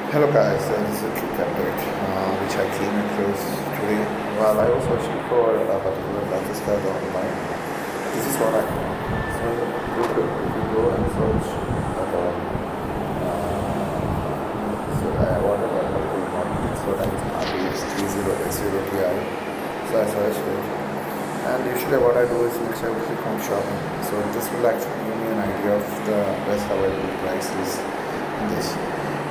Hello guys, this is a quick update which I came across today while I was searching for a particular graphics card online. This is what I found. So Google, if you go and search about whatever particular model, so that is RTX 3080 Ti. So I searched it, and usually what I do is next I will click on shopping. So this will actually give me an idea of the best available prices in this.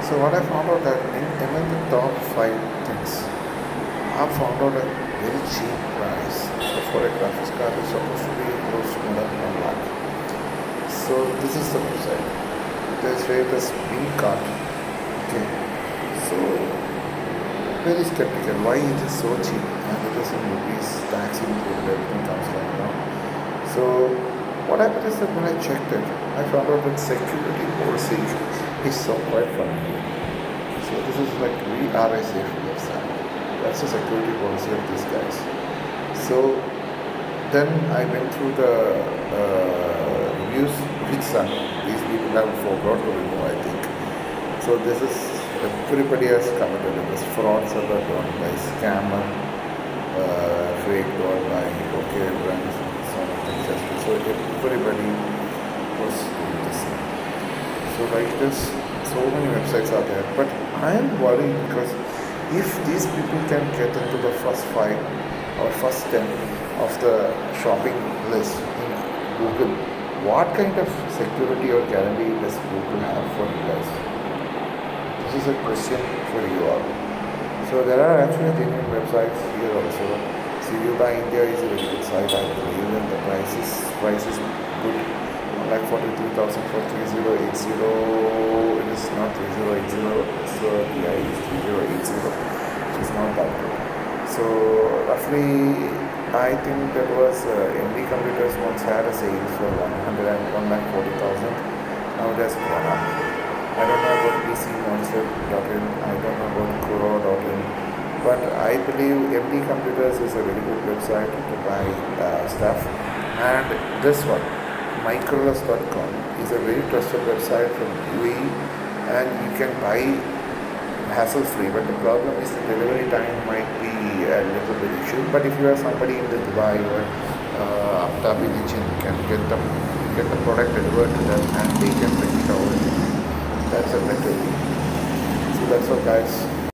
So what I found out that among the top 5 things, I found out a very cheap price. So for a graphics card is supposed to be close to more than 1 lakh. So this is the website. They say this B card. Okay. So very skeptical. Why it is so cheap? And it is in rupees, tax included, everything comes like now. So what happened is that when I checked it, I found out that security policy is so quite familiar. So this is like we are a safe website. That's the security policy of these guys. So then I went through the reviews which these people have forgot to remove, I think. So this is everybody has commented on this. Frauds are done by scammer, fake done by okay brands, so many things as well. So everybody was doing this. So like this, so many websites are there. But I am worried because if these people can get into the first 5 or first 10 of the shopping list in Google, what kind of security or guarantee does Google have for you guys? This is a question for you all. So there are actually genuine websites here also. See, You Buy India is a very good site, I believe, and the price is good. Like 43,000 for 3080. It is not 3080, so yeah, it is 3080. It's not that good. So roughly, I think that was AMD computers once had a sale for 140,000. Now it has gone up. I don't know about PCmonster.in. I don't know about Kuro.in. But I believe AMD computers is a very good website to buy stuff. And this one, microlas.com, is a very trusted website from UAE, and you can buy hassle free. But the problem is the delivery time might be a little bit issue. But if you are somebody in the Dubai or Abu Dhabi region, you can get the product delivered to them and they can bring it over. That's a better way. So that's all guys.